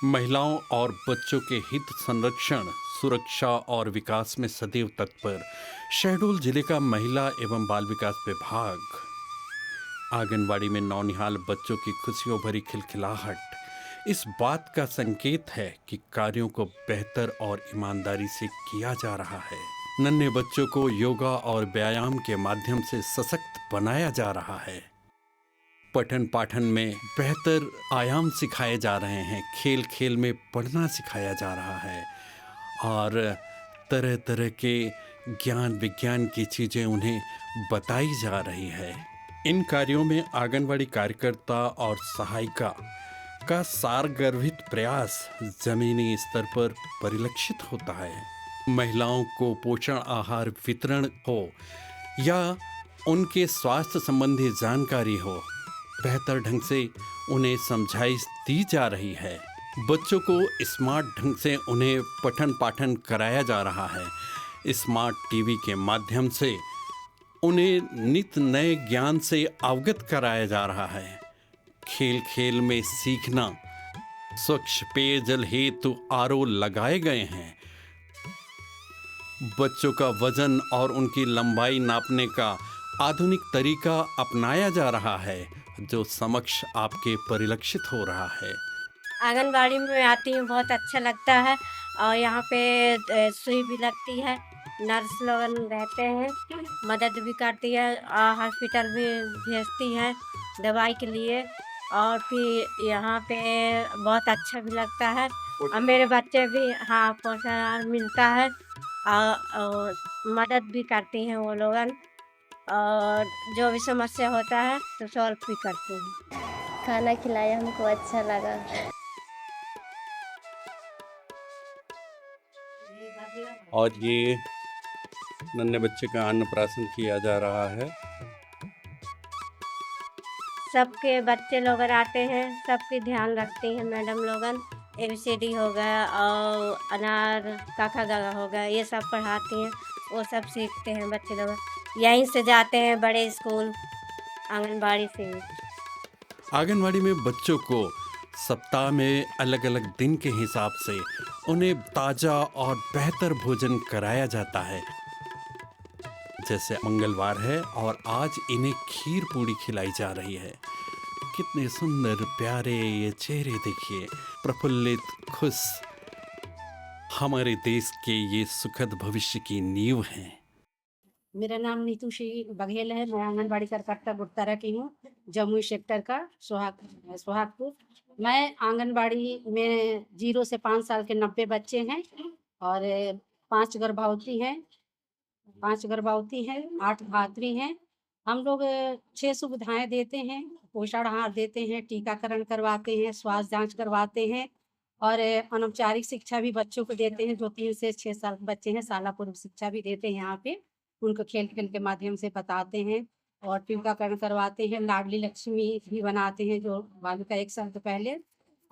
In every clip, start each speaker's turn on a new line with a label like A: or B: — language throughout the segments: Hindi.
A: महिलाओं और बच्चों के हित संरक्षण, सुरक्षा और विकास में सदैव तत्पर शहडोल जिले का महिला एवं बाल विकास विभाग आंगनबाड़ी में नौनिहाल बच्चों की खुशियों भरी खिलखिलाहट इस बात का संकेत है कि कार्यों को बेहतर और ईमानदारी से किया जा रहा है। नन्हे बच्चों को योगा और व्यायाम के माध्यम से सशक्त बनाया जा रहा है। पठन पाठन में बेहतर आयाम सिखाए जा रहे हैं, खेल खेल में पढ़ना सिखाया जा रहा है और तरह तरह के ज्ञान विज्ञान की चीज़ें उन्हें बताई जा रही है। इन कार्यों में आंगनबाड़ी कार्यकर्ता और सहायिका का सारगर्भित प्रयास जमीनी स्तर पर परिलक्षित होता है। महिलाओं को पोषण आहार वितरण हो या उनके स्वास्थ्य संबंधी जानकारी हो, बेहतर ढंग से उन्हें समझाइश दी जा रही है। बच्चों को स्मार्ट ढंग से उन्हें पठन पाठन कराया जा रहा है। स्मार्ट टीवी के माध्यम से उन्हें नित नए ज्ञान से अवगत कराया जा रहा है। खेल खेल में सीखना, स्वच्छ पेयजल हेतु आरओ लगाए गए हैं। बच्चों का वजन और उनकी लंबाई नापने का आधुनिक तरीका अपनाया जा रहा है, जो समक्ष आपके परिलक्षित हो रहा है।
B: आंगनबाड़ी में आती हूँ, बहुत अच्छा लगता है और यहाँ पे सुई भी लगती है, नर्स लोगन रहते हैं, मदद भी करती है और हॉस्पिटल भी भेजती हैं दवाई के लिए। और फिर यहाँ पे बहुत अच्छा भी लगता है और मेरे बच्चे भी पोषण आहार मिलता है और मदद भी करती हैं वो लोगन और जो भी समस्या होता है तो सॉल्व भी करती हैं।
C: खाना खिलाया, हमको अच्छा लगा।
A: और ये नन्हे बच्चे का अन्नप्राशन किया जा रहा है।
B: सबके बच्चे लोगन आते हैं, सबकी ध्यान रखती हैं मैडम लोगन। ABCD हो गया और अनार काका गगा हो गया, ये सब पढ़ाती हैं, वो सब सीखते हैं बच्चे लोग। यहीं से जाते हैं बड़े स्कूल, आंगनबाड़ी से ही।
A: आंगनबाड़ी में बच्चों को सप्ताह में अलग अलग दिन के हिसाब से उन्हें ताज़ा और बेहतर भोजन कराया जाता है। जैसे मंगलवार है और आज इन्हें खीर पूड़ी खिलाई जा रही है। कितने सुंदर प्यारे ये चेहरे देखिए, प्रफुल्लित, खुश। हमारे देश के ये सुखद भविष्य की नींव हैं।
D: मेरा नाम नीतू श्री बघेल है। मैं आंगनबाड़ी कार्यकर्ता गुरुद्वारा की हूँ, जमुई सेक्टर का सोहागपुर। मैं आंगनबाड़ी में 0 से 5 साल के 90 बच्चे हैं और 5 गर्भवती हैं, 8 भातृ हैं। हम लोग 6 सुविधाएं देते हैं, पोषण आहार देते हैं, टीकाकरण करवाते हैं, स्वास्थ्य जांच करवाते हैं और अनौपचारिक शिक्षा भी बच्चों को देते हैं। जो 3 से 6 साल के बच्चे हैं, शाला पूर्व शिक्षा भी देते हैं यहाँ पे। उनको खेल खेल के माध्यम से बताते हैं और टीकाकरण करवाते हैं। लाडली लक्ष्मी भी बनाते हैं जो बालिका 1 साल से पहले,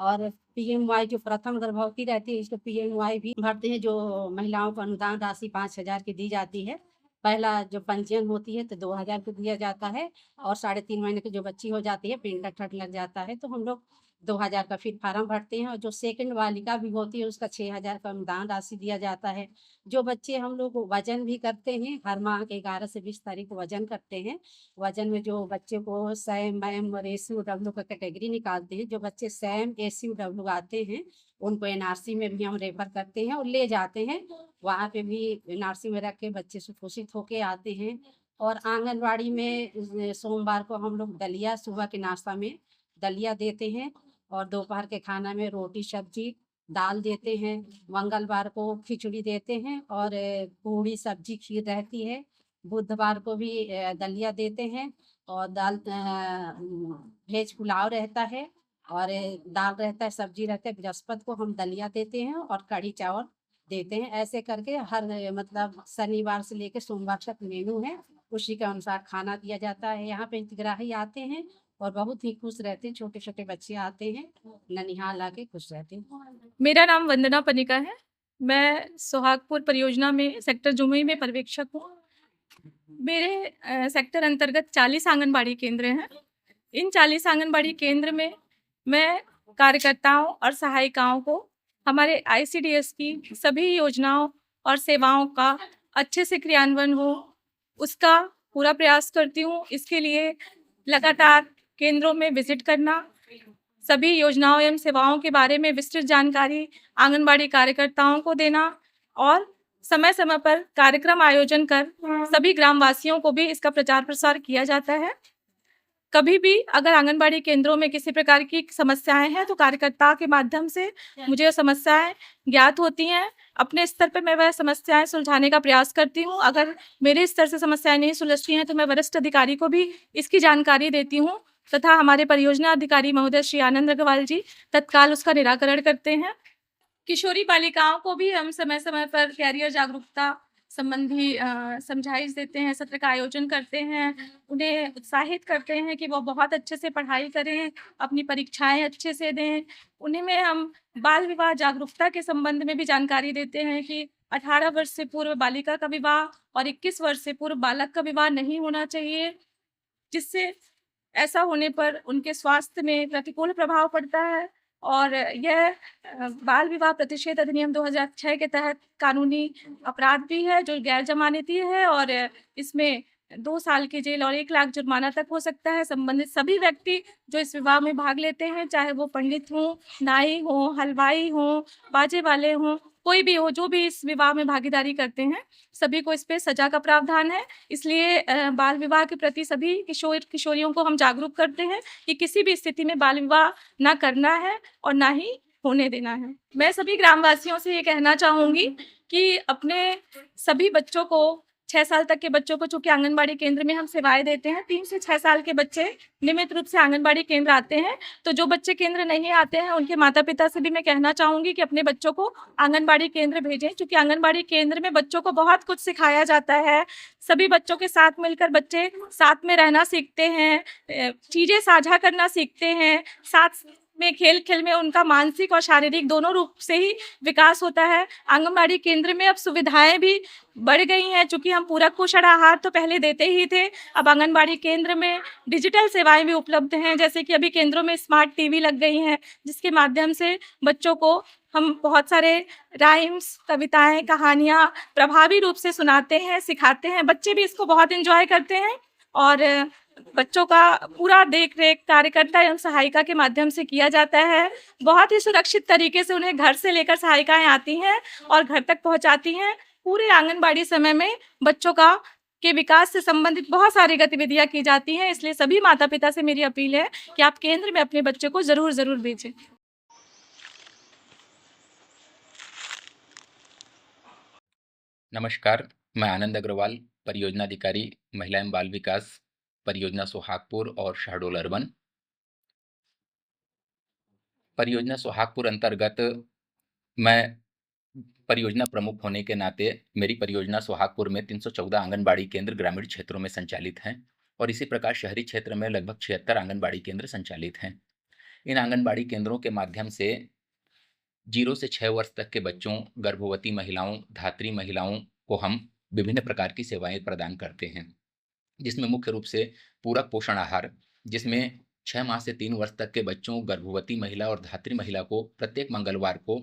D: और PMY जो प्रथम गर्भवती रहती है इसको PMY भी भरते हैं, जो महिलाओं को अनुदान राशि 5,000 की दी जाती है। पहला जो पंजीयन होती है तो 2,000 को दिया जाता है और 3.5 महीने की जो बच्ची हो जाती है, पिंडा ठट लग जाता है तो हम लोग 2,000 का फिर फार्म भरते हैं। और जो सेकंड बालिका भी होती है उसका 6,000 का अनुदान राशि दिया जाता है। जो बच्चे हम लोग वजन भी करते हैं, हर माह के 11 से 20 तारीख को वजन करते हैं। वजन में जो बच्चे को सैम मैम और ACOW का कैटेगरी निकालते हैं, जो बच्चे सैम ACOW आते हैं उनको NRC में भी हम रेफर करते हैं और ले जाते हैं। वहाँ पे भी NRC में रख के बच्चे सुपोषित होके आते हैं। और आंगनबाड़ी में सोमवार को हम लोग दलिया, सुबह के नाश्ता में दलिया देते हैं और दोपहर के खाना में रोटी सब्जी दाल देते हैं। मंगलवार को खिचड़ी देते हैं और पूड़ी सब्जी खीर रहती है। बुधवार को भी दलिया देते हैं और वेज पुलाव रहता है और दाल रहता है, सब्जी रहता है। बृहस्पति को हम दलिया देते हैं और कढ़ी चावल देते हैं। ऐसे करके हर मतलब शनिवार से लेकर सोमवार तक मेनू है, उसी के अनुसार खाना दिया जाता है। यहाँ पे हितग्राही आते हैं और बहुत ही खुश रहते हैं। छोटे छोटे बच्चे आते हैं, ननिहाल आके खुश रहते हैं।
E: मेरा नाम वंदना पनिका है। मैं सोहागपुर परियोजना में सेक्टर जमुई में पर्यवेक्षक हूँ। मेरे सेक्टर अंतर्गत 40 आंगनबाड़ी केंद्र हैं। इन 40 आंगनबाड़ी केंद्र में मैं कार्यकर्ताओं और सहायिकाओं को हमारे आईसीडीएस की सभी योजनाओं और सेवाओं का अच्छे से क्रियान्वयन हो, उसका पूरा प्रयास करती हूँ। इसके लिए लगातार केंद्रों में विजिट करना, सभी योजनाओं एवं सेवाओं के बारे में विस्तृत जानकारी आंगनबाड़ी कार्यकर्ताओं को देना और समय समय पर कार्यक्रम आयोजन कर सभी ग्रामवासियों को भी इसका प्रचार प्रसार किया जाता है। कभी भी अगर आंगनबाड़ी केंद्रों में किसी प्रकार की समस्याएं हैं तो कार्यकर्ता के माध्यम से मुझे ये समस्याएं ज्ञात होती हैं। अपने स्तर पर मैं वह समस्याएं सुलझाने का प्रयास करती हूँ। अगर मेरे स्तर से समस्याएं नहीं सुलझती हैं तो मैं वरिष्ठ अधिकारी को भी इसकी जानकारी देती हूँ तथा हमारे परियोजना अधिकारी महोदय श्री आनंद अग्रवाल जी तत्काल उसका निराकरण करते हैं। किशोरी बालिकाओं को भी हम समय समय पर कैरियर जागरूकता संबंधी समझाइश देते हैं, सत्र का आयोजन करते हैं, उन्हें उत्साहित करते हैं कि वो बहुत अच्छे से पढ़ाई करें, अपनी परीक्षाएं अच्छे से दें। उन्हीं में हम बाल विवाह जागरूकता के संबंध में भी जानकारी देते हैं कि 18 वर्ष से पूर्व बालिका का विवाह और 21 वर्ष से पूर्व बालक का विवाह नहीं होना चाहिए, जिससे ऐसा होने पर उनके स्वास्थ्य में प्रतिकूल प्रभाव पड़ता है। और यह बाल विवाह प्रतिषेध अधिनियम 2006 के तहत कानूनी अपराध भी है जो गैर जमानती है और इसमें 2 साल की जेल और 1 लाख जुर्माना तक हो सकता है। संबंधित सभी व्यक्ति जो इस विवाह में भाग लेते हैं, चाहे वो पंडित हों, नाई हों, हलवाई हों, बाजे वाले हों, कोई भी हो, जो भी इस विवाह में भागीदारी करते हैं, सभी को इस पे सजा का प्रावधान है। इसलिए बाल विवाह के प्रति सभी किशोरियों को हम जागरूक करते हैं कि किसी भी स्थिति में बाल विवाह ना करना है और ना ही होने देना है। मैं सभी ग्रामवासियों से ये कहना चाहूँगी कि अपने सभी बच्चों को 6 साल तक के बच्चों को, चूँकि आंगनबाड़ी केंद्र में हम सेवाएँ देते हैं, 3 से 6 साल के बच्चे नियमित रूप से आंगनबाड़ी केंद्र आते हैं। तो जो बच्चे केंद्र नहीं आते हैं, उनके माता-पिता से भी मैं कहना चाहूँगी कि अपने बच्चों को आंगनबाड़ी केंद्र भेजें, क्योंकि आंगनबाड़ी केंद्र में बच्चों को बहुत कुछ सिखाया जाता है। सभी बच्चों के साथ मिलकर बच्चे साथ में रहना सीखते हैं, चीज़ें साझा करना सीखते हैं, साथ में खेल-खेल में उनका मानसिक और शारीरिक दोनों रूप से ही विकास होता है। आंगनबाड़ी केंद्र में अब सुविधाएँ भी बढ़ गई हैं, चूँकि हम पूरक पोषण आहार तो पहले देते ही थे, अब आंगनबाड़ी केंद्र में डिजिटल सेवाएँ भी उपलब्ध हैं, जैसे कि अभी केंद्रों में स्मार्ट टीवी लग गई हैं, जिसके माध्यम से बच्चों को हम बहुत सारे राइम्स, कविताएँ, कहानियाँ प्रभावी रूप से सुनाते हैं, सिखाते हैं। बच्चे भी इसको बहुत एन्जॉय करते हैं और बच्चों का पूरा देख-रेख कार्यकर्ता एवं सहायिका के माध्यम से किया जाता है। बहुत ही सुरक्षित तरीके से उन्हें घर से लेकर सहायिकाएँ आती हैं और घर तक पहुँचाती हैं। पूरे आंगनबाड़ी समय में बच्चों के विकास से संबंधित बहुत सारी गतिविधियाँ की जाती हैं, इसलिए सभी माता-पिता से मेरी अपील है कि आप केंद्र में अपने बच्चे को ज़रूर भेजें।
F: नमस्कार, मैं आनंद अग्रवाल, परियोजना अधिकारी महिला एवं बाल विकास, परियोजना सोहागपुर और शहडोल अर्बन। परियोजना सोहागपुर अंतर्गत मैं परियोजना प्रमुख होने के नाते मेरी परियोजना सोहागपुर में 314 आंगनबाड़ी केंद्र ग्रामीण क्षेत्रों में संचालित हैं और इसी प्रकार शहरी क्षेत्र में लगभग 76 आंगनबाड़ी केंद्र संचालित हैं। इन आंगनबाड़ी केंद्रों के माध्यम से 0 से 6 वर्ष तक के बच्चों, गर्भवती महिलाओं, धात्री महिलाओं को हम विभिन्न प्रकार की सेवाएं प्रदान करते हैं, जिसमें मुख्य रूप से पूरक पोषण आहार, जिसमें 6 माह से 3 वर्ष तक के बच्चों, गर्भवती महिला और धात्री महिला को प्रत्येक मंगलवार को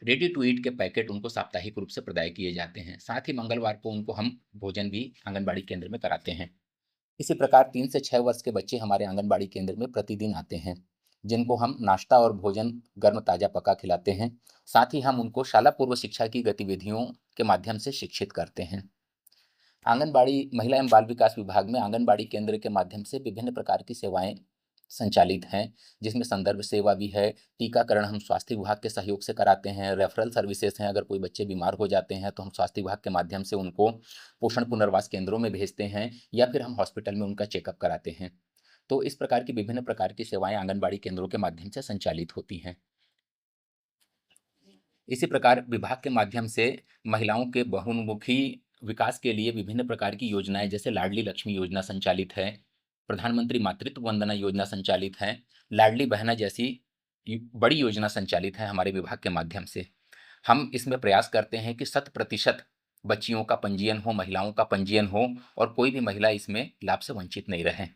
F: रेडी टू ईट के पैकेट उनको साप्ताहिक रूप से प्रदाय किए जाते हैं। साथ ही मंगलवार को उनको हम भोजन भी आंगनबाड़ी केंद्र में कराते हैं। इसी प्रकार 3 से 6 वर्ष के बच्चे हमारे आंगनबाड़ी केंद्र में प्रतिदिन आते हैं, जिनको हम नाश्ता और भोजन गर्म ताज़ा पका खिलाते हैं। साथ ही हम उनको शाला पूर्व शिक्षा की गतिविधियों के माध्यम से शिक्षित करते हैं। आंगनबाड़ी महिला एवं बाल विकास विभाग में आंगनबाड़ी केंद्र के माध्यम से विभिन्न प्रकार की सेवाएं संचालित हैं, जिसमें संदर्भ सेवा भी है, टीकाकरण हम स्वास्थ्य विभाग के सहयोग से कराते हैं, रेफरल सर्विसेज हैं, अगर कोई बच्चे बीमार हो जाते हैं तो हम स्वास्थ्य विभाग के माध्यम से उनको पोषण पुनर्वास केंद्रों में भेजते हैं या फिर हम हॉस्पिटल में उनका चेकअप कराते हैं। तो इस प्रकार की विभिन्न प्रकार की सेवाएं आंगनबाड़ी केंद्रों के माध्यम से संचालित होती हैं। इसी प्रकार विभाग के माध्यम से महिलाओं के बहुमुखी विकास के लिए विभिन्न प्रकार की योजनाएं, जैसे लाडली लक्ष्मी योजना संचालित है, प्रधानमंत्री मातृत्व वंदना योजना संचालित है, लाडली बहना जैसी बड़ी योजना संचालित है हमारे विभाग के माध्यम से। हम इसमें प्रयास करते हैं कि 100% बच्चियों का पंजीयन हो, महिलाओं का पंजीयन हो और कोई भी महिला इसमें लाभ से वंचित नहीं रहे।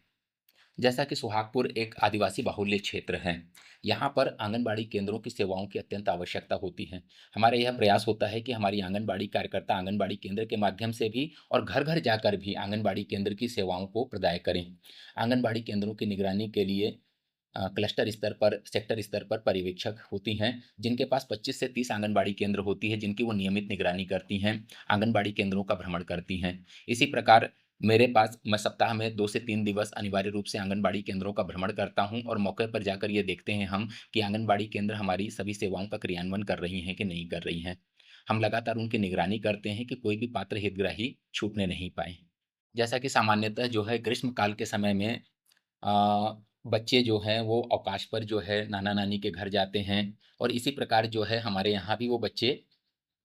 F: जैसा कि सुहागपुर एक आदिवासी बाहुल्य क्षेत्र है, यहाँ पर आंगनबाड़ी केंद्रों की सेवाओं की अत्यंत आवश्यकता होती है। हमारा यह प्रयास होता है कि हमारी आंगनबाड़ी कार्यकर्ता आंगनबाड़ी केंद्र के माध्यम से भी और घर-घर जाकर भी आंगनबाड़ी केंद्र की सेवाओं को प्रदाय करें। आंगनबाड़ी केंद्रों की निगरानी के लिए क्लस्टर स्तर पर, सेक्टर स्तर पर पर्यवेक्षक होती हैं, जिनके पास 25 से 30 आंगनबाड़ी केंद्र होती है, जिनकी वो नियमित निगरानी करती हैं, आंगनबाड़ी केंद्रों का भ्रमण करती हैं। इसी प्रकार मेरे पास मैं सप्ताह में 2 से 3 दिवस अनिवार्य रूप से आंगनबाड़ी केंद्रों का भ्रमण करता हूँ और मौके पर जाकर ये देखते हैं हम कि आंगनबाड़ी केंद्र हमारी सभी सेवाओं का क्रियान्वयन कर रही हैं कि नहीं कर रही हैं। हम लगातार उनकी निगरानी करते हैं कि कोई भी पात्र हितग्राही छूटने नहीं पाएँ। जैसा कि सामान्यतः जो है ग्रीष्मकाल के समय में बच्चे जो हैं वो अवकाश पर जो है नाना-नानी के घर जाते हैं और इसी प्रकार जो है हमारे यहाँ भी वो बच्चे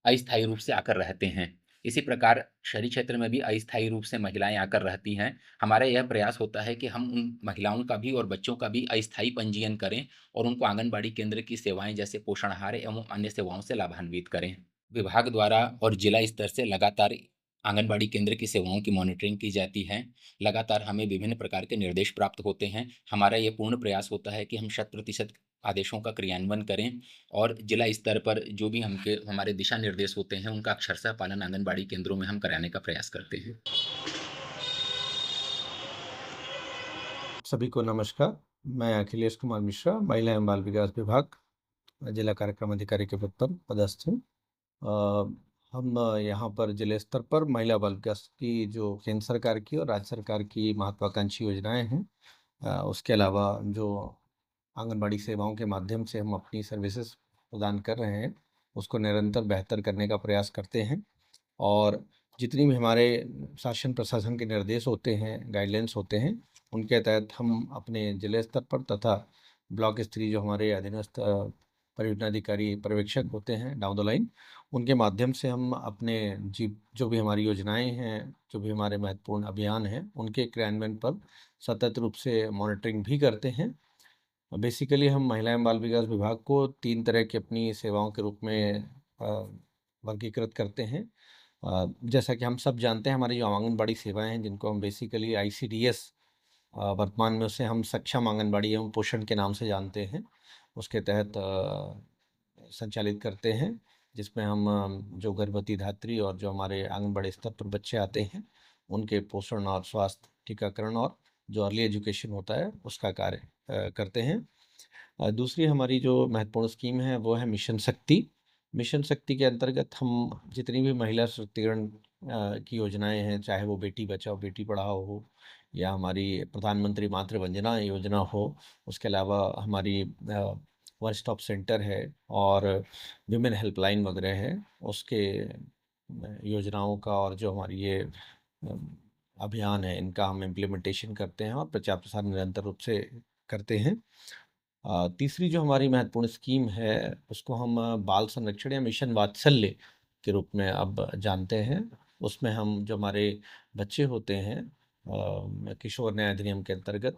F: अस्थायी रूप से आकर रहते हैं। इसी प्रकार शहरी क्षेत्र में भी अस्थायी रूप से महिलाएँ आकर रहती हैं। हमारा यह प्रयास होता है कि हम उन महिलाओं का भी और बच्चों का भी अस्थायी पंजीयन करें और उनको आंगनबाड़ी केंद्र की सेवाएँ जैसे पोषण आहार एवं अन्य सेवाओं से लाभान्वित करें। विभाग द्वारा और जिला स्तर से लगातार आंगनबाड़ी केंद्र की सेवाओं की मॉनिटरिंग की जाती है। लगातार हमें विभिन्न प्रकार के निर्देश प्राप्त होते हैं। हमारा ये पूर्ण प्रयास होता है कि हम 100% आदेशों का क्रियान्वयन करें और जिला स्तर पर जो भी हमारे दिशा निर्देश होते हैं, उनका अक्षरशः पालन आंगनबाड़ी केंद्रों में हम कराने का प्रयास करते हैं।
G: सभी को नमस्कार। मैं अखिलेश कुमार मिश्रा, महिला एवं बाल विकास विभाग, जिला कार्यक्रम अधिकारी के पद पर पदस्थ हूँ। हम यहाँ पर जिले स्तर पर महिला बाल विकास की जो केंद्र सरकार की और राज्य सरकार की महत्वाकांक्षी योजनाएं हैं, उसके अलावा जो आंगनबाड़ी सेवाओं के माध्यम से हम अपनी सर्विसेज प्रदान कर रहे हैं, उसको निरंतर बेहतर करने का प्रयास करते हैं और जितनी भी हमारे शासन प्रशासन के निर्देश होते हैं, गाइडलाइंस होते हैं, उनके तहत हम अपने जिले स्तर पर तथा ब्लॉक स्तरीय जो हमारे अधीनस्थ परियोजना अधिकारी पर्यवेक्षक होते हैं डाउन द लाइन, उनके माध्यम से हम अपने जो भी हमारी योजनाएं हैं, जो भी हमारे महत्वपूर्ण अभियान हैं, उनके क्रियान्वयन पर सतत रूप से मॉनिटरिंग भी करते हैं। बेसिकली हम महिला एवं बाल विकास विभाग को 3 तरह की अपनी सेवाओं के रूप में वर्गीकृत करते हैं। जैसा कि हम सब जानते हैं, हमारी जो आंगनबाड़ी सेवाएं हैं, जिनको हम बेसिकली ICDS वर्तमान में उसे हम सक्षम आंगनबाड़ी एवं पोषण के नाम से जानते हैं, उसके तहत संचालित करते हैं, जिसमें हम जो गर्भवती धात्री और जो हमारे आंगनबाड़ी स्तर पर बच्चे आते हैं, उनके पोषण और स्वास्थ्य, टीकाकरण और जो अर्ली एजुकेशन होता है, उसका कार्य करते हैं। दूसरी हमारी जो महत्वपूर्ण स्कीम है वो है मिशन शक्ति। मिशन शक्ति के अंतर्गत हम जितनी भी महिला सशक्तिकरण की योजनाएं हैं, चाहे वो बेटी बचाओ बेटी पढ़ाओ हो या हमारी प्रधानमंत्री मातृ वंदना योजना हो, उसके अलावा हमारी वन स्टॉप सेंटर है और विमेन हेल्पलाइन वगैरह है, उसके योजनाओं का और जो हमारी ये अभियान है, इनका हम इम्प्लीमेंटेशन करते हैं और प्रचार प्रसार निरंतर रूप से करते हैं। तीसरी जो हमारी महत्वपूर्ण स्कीम है, उसको हम बाल संरक्षण या मिशन वात्सल्य के रूप में अब जानते हैं। उसमें हम जो हमारे बच्चे होते हैं, किशोर न्याय अधिनियम के अंतर्गत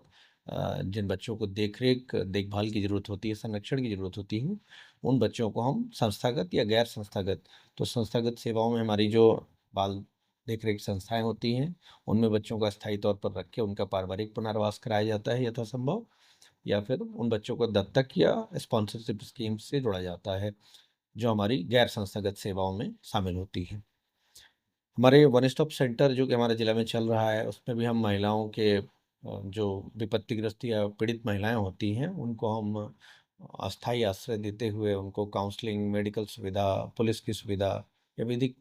G: जिन बच्चों को देखभाल की ज़रूरत होती है, संरक्षण की ज़रूरत होती है, उन बच्चों को हम संस्थागत या गैर संस्थागत, तो संस्थागत सेवाओं में हमारी जो बाल देख-रेख संस्थाएं होती हैं, उनमें बच्चों का स्थायी तौर पर रख के उनका पारिवारिक पुनर्वास कराया जाता है यथासंभव, या फिर उन बच्चों को दत्तक या स्पॉन्सरशिप स्कीम से जोड़ा जाता है, जो हमारी गैर संस्थागत सेवाओं में शामिल होती है। हमारे वन स्टॉप सेंटर जो कि हमारे ज़िला में चल रहा है, उसमें भी हम महिलाओं के जो विपत्तिग्रस्त या पीड़ित महिलाएं होती हैं, उनको हम अस्थायी आश्रय देते हुए उनको काउंसलिंग, मेडिकल सुविधा, पुलिस की सुविधा या विधिक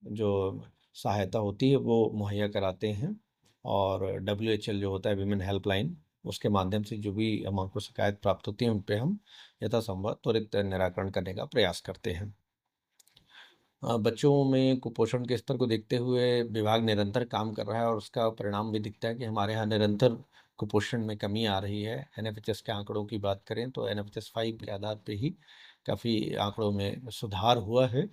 G: जो सहायता होती है वो मुहैया कराते हैं और WHL जो होता है विमेन हेल्पलाइन, उसके माध्यम से जो भी हमको शिकायत प्राप्त होती है, उन पे हम यथासंभव त्वरित निराकरण करने का प्रयास करते हैं। बच्चों में कुपोषण के स्तर को देखते हुए विभाग निरंतर काम कर रहा है और उसका परिणाम भी दिखता है कि हमारे यहाँ निरंतर कुपोषण में कमी आ रही है। NFHS के आंकड़ों की बात करें तो NFHS 5 के आधार पे ही काफ़ी आंकड़ों में सुधार हुआ है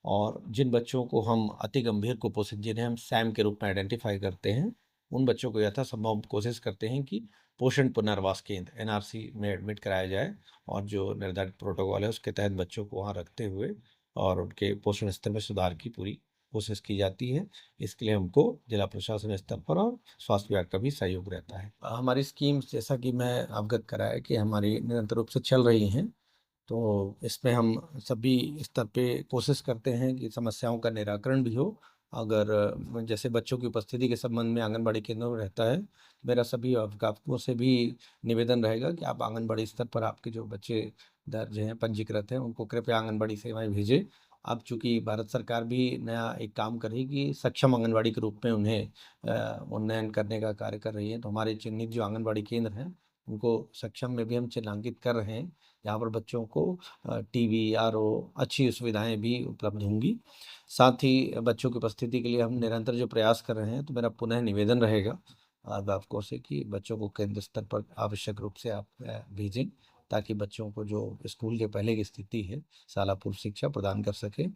G: और जिन बच्चों को हम अति गंभीर कुपोषण, जिन्हें हम SAM के रूप में आइडेंटिफाई करते हैं, उन बच्चों को यथासंभव कोशिश करते हैं कि पोषण पुनर्वास केंद्र NRC में एडमिट कराया जाए और जो निर्धारित प्रोटोकॉल है उसके तहत बच्चों को वहाँ रखते हुए और उनके पोषण स्तर में सुधार की पूरी कोशिश की जाती है। इसके लिए हमको जिला प्रशासन स्तर पर और स्वास्थ्य विभाग का भी सहयोग रहता है। हमारी स्कीम्स जैसा कि मैं अवगत कराया कि हमारी निरंतर रूप से चल रही हैं, तो इसमें हम सभी स्तर पे कोशिश करते हैं कि समस्याओं का निराकरण भी हो। अगर जैसे बच्चों की उपस्थिति के संबंध में आंगनबाड़ी केंद्रों में रहता है, मेरा सभी अभिभावकों से भी निवेदन रहेगा कि आप आंगनबाड़ी स्तर पर आपके जो बच्चे दर्ज हैं, पंजीकृत हैं, उनको कृपया आंगनबाड़ी सेवाएं भेजें। अब चूंकि भारत सरकार भी नया एक काम कर रही है कि सक्षम आंगनबाड़ी के रूप में उन्हें उन्नयन करने का कार्य कर रही है, तो हमारे चिन्हित जो आंगनबाड़ी केंद्र हैं उनको सक्षम में भी हम चिन्हांकित कर रहे हैं, जहाँ पर बच्चों को टीवी, आरओ, अच्छी सुविधाएं भी उपलब्ध होंगी। साथ ही बच्चों की उपस्थिति के लिए हम निरंतर जो प्रयास कर रहे हैं, तो मेरा पुनः निवेदन रहेगा अभिभावकों से कि बच्चों को केंद्र स्तर पर आवश्यक रूप से आप भेजें, ताकि बच्चों को जो स्कूल के पहले की स्थिति है शाला पूर्व शिक्षा प्रदान कर सके।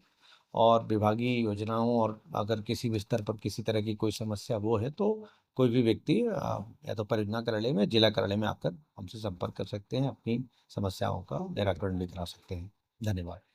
G: और विभागीय योजनाओं और अगर किसी भी स्तर पर किसी तरह की कोई समस्या वो है, तो कोई भी व्यक्ति या तो परियोजना कार्यालय में, जिला कार्यालय में आकर हमसे संपर्क कर सकते हैं, अपनी समस्याओं का निराकरण भी करा सकते हैं। धन्यवाद।